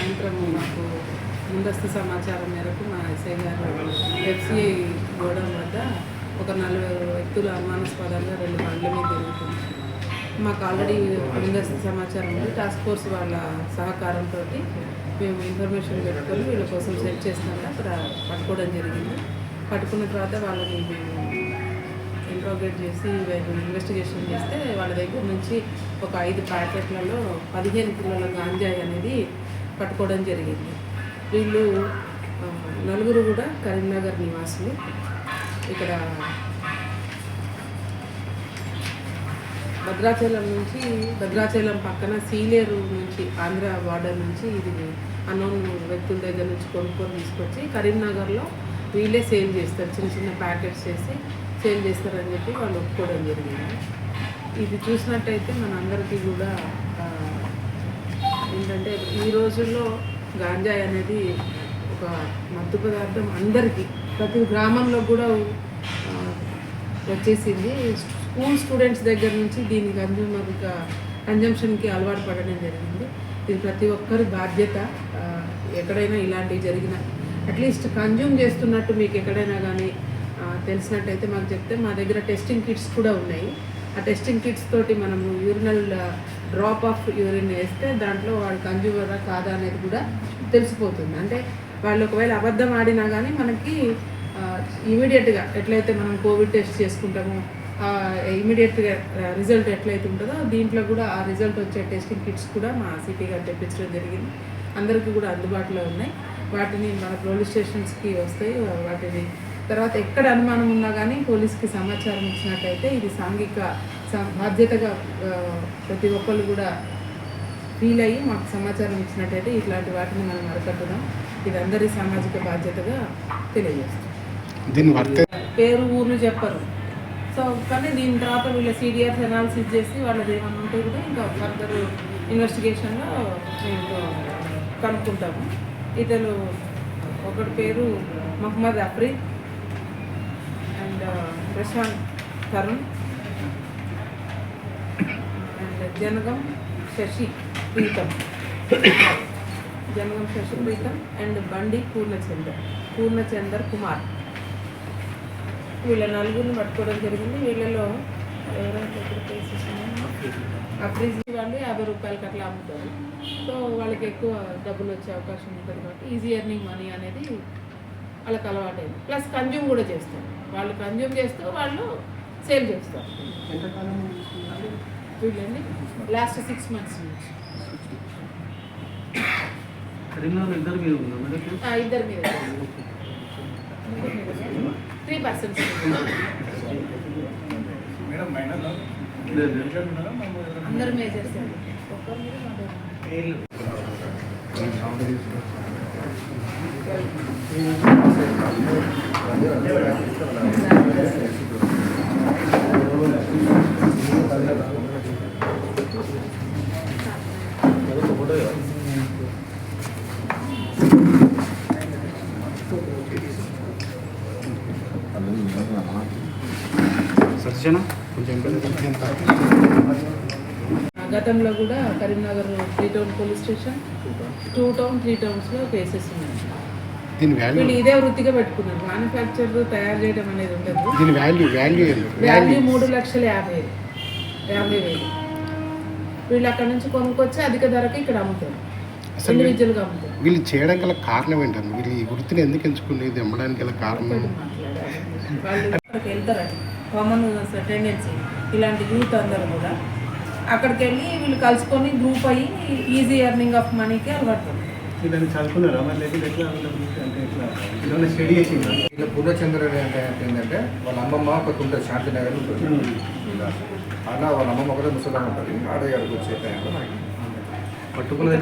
సాయంత్రం మాకు ముందస్తు సమాచారం మేరకు మా ఎస్ఐ గారు ఎఫ్సిఐ గోడౌన్ వద్ద ఒక 40 వ్యక్తుల అనుమానాస్పదంగా 2 బండ్ల మీద తిరుగుతుంది. మాకు ఆల్రెడీ ముందస్తు సమాచారం ఉంది. టాస్క్ ఫోర్స్ వాళ్ళ సహకారంతో మేము ఇన్ఫర్మేషన్ పెట్టుకొని వీళ్ళ కోసం సెర్చ్ చేస్తున్నాక అక్కడ పట్టుకోవడం జరిగింది. పట్టుకున్న తర్వాత వాళ్ళని మేము ఇంట్రోగేట్ చేసి ఇన్వెస్టిగేషన్ చేస్తే వాళ్ళ దగ్గర నుంచి ఒక 5 ప్యాకెట్లలో 15 కిలోల గాంజాయి అనేది పట్టుకోవడం జరిగింది. వీళ్ళు 4 కూడా కరీంనగర్ నివాసులు. ఇక్కడ భద్రాచలం పక్కన సీలేరు నుంచి ఆంధ్ర బార్డర్ నుంచి ఇది అన్నోన్ వ్యక్తుల దగ్గర నుంచి కొనుక్కొని తీసుకొచ్చి కరీంనగర్లో వీళ్ళే సేల్ చేస్తారు. చిన్న చిన్న ప్యాకెట్స్ చేసి సేల్ చేస్తారని చెప్పి వాళ్ళు ఒప్పుకోవడం జరిగింది. ఇది చూసినట్టయితే మనందరికీ కూడా ఏంటంటే ఈ రోజుల్లో గాంజాయి అనేది ఒక మత్తు పదార్థం అందరికీ ప్రతి గ్రామంలో కూడా వచ్చేసింది. స్కూల్ స్టూడెంట్స్ దగ్గర నుంచి దీని కన్జంప్షన్కి అలవాటు పడడం జరిగింది. ఇది ప్రతి ఒక్కరి బాధ్యత. ఎక్కడైనా ఇలాంటివి జరిగినా అట్లీస్ట్ కన్జ్యూమ్ చేస్తున్నట్టు మీకు ఎక్కడైనా కానీ తెలిసినట్టయితే మాకు చెప్తే మా దగ్గర టెస్టింగ్ కిట్స్ కూడా ఉన్నాయి. ఆ టెస్టింగ్ కిట్స్ తోటి మనము యూరినల్ డ్రాప్ ఆఫ్ యూరిన్ వేస్తే దాంట్లో వాడు కన్జ్యూమరా కాదా అనేది కూడా తెలిసిపోతుంది. అంటే వాళ్ళు ఒకవేళ అబద్ధం ఆడినా కానీ మనకి ఇమీడియట్గా ఎట్లయితే మనం కోవిడ్ టెస్ట్ చేసుకుంటామో ఇమీడియట్గా రిజల్ట్ ఎట్లయితే ఉంటుందో దీంట్లో కూడా ఆ రిజల్ట్ వచ్చే టెస్టింగ్ కిట్స్ కూడా మా సిపి గారు తెప్పించడం జరిగింది. అందరికీ కూడా అందుబాటులో ఉన్నాయి. వాటిని మన పోలీస్ స్టేషన్స్కి వస్తాయి. వాటిని తర్వాత ఎక్కడ అనుమానం ఉన్నా కానీ పోలీస్కి సమాచారం ఇచ్చినట్టయితే ఇది సాంఘిక బాధ్యతగా ప్రతి ఒక్కళ్ళు కూడా ఫీల్ అయ్యి మాకు సమాచారం ఇచ్చినట్టయితే ఇట్లాంటి వాటిని మనం అరికట్టుదాం. ఇది అందరి సామాజిక బాధ్యతగా తెలియజేస్తాం. పేరు ఊర్లు చెప్పరు. సో కానీ దీని తర్వాత వీళ్ళ సిడిఆర్స్ అనాలిసిస్ చేసి వాళ్ళది ఏమన్నా ఉంటే కూడా ఇంకా ఫర్దర్ ఇన్వెస్టిగేషన్లో మేము కనుక్కుంటాము. ఇతను ఒకటి పేరు Mohammed Afreed and Prashanth Tarun and Janagam Sashi Preetham and Bandi Purnachander Kumar. వీళ్ళ 4 పట్టుకోవడం జరిగింది. వీళ్ళలో ఎవరైతే అఫ్రీజ్ వాళ్ళు 50 రూపాయలకి అట్లా అమ్ముతారు. సో వాళ్ళకి ఎక్కువ డబ్బులు వచ్చే అవకాశం ఉంటుంది కాబట్టి ఈజీ ఎర్నింగ్ మనీ అనేది వాళ్ళకి అలవాటైంది. ప్లస్ కన్జ్యూమ్ కూడా చేస్తారు. వాళ్ళు కన్జ్యూమ్ చేస్తూ వాళ్ళు సేల్ చేస్తారు. వీళ్ళని లాస్ట్ 6 months నుంచి ఇద్దరి మీద 3 persons. అందరు మేజర్స్ గతంలో కూడా Karimnagar 3 town police station 2 town 3 టౌన్స్లో కేసెస్ ఉన్నాయి. వీళ్ళు ఇదే వృత్తిగా పెట్టుకున్నారు. మ్యానుఫ్యాక్చర్ తయారు చేయడం అనేది ఉంటుంది. వాల్యూ 3,50,000 వీళ్ళు అక్కడ నుంచి కొనుక్కొచ్చి అధిక ధరకి ఇక్కడ అమ్ముతారు. ఇండివిజువల్గా అమ్ముతారు. వీళ్ళు చేయడం గల కారణం ఏంటంటే వీళ్ళు ఈ వృత్తిని ఎందుకు ఎంచుకునేది అమ్మడానికి గల కారణం వాళ్ళు అక్కడికి వెళ్తారండి. కామన్ టెండెన్సీ ఇలాంటి యూత్ అందరూ కూడా అక్కడికి వెళ్ళి వీళ్ళు కలుసుకొని గ్రూప్ అయ్యి ఈజీ ఎర్నింగ్ ఆఫ్ మనీకి అలవాటు. పూర్ణచంద్ర అంటే ఏంటంటే వాళ్ళ అమ్మమ్మ ఒకటి ఉంటుంది శాంతినగర్ ఉంటుంది. అలా వాళ్ళ అమ్మమ్మ ఒకటే ముసలం ఉంటుంది. ఆడగాడికి వచ్చే టైంలో పట్టుకున్నది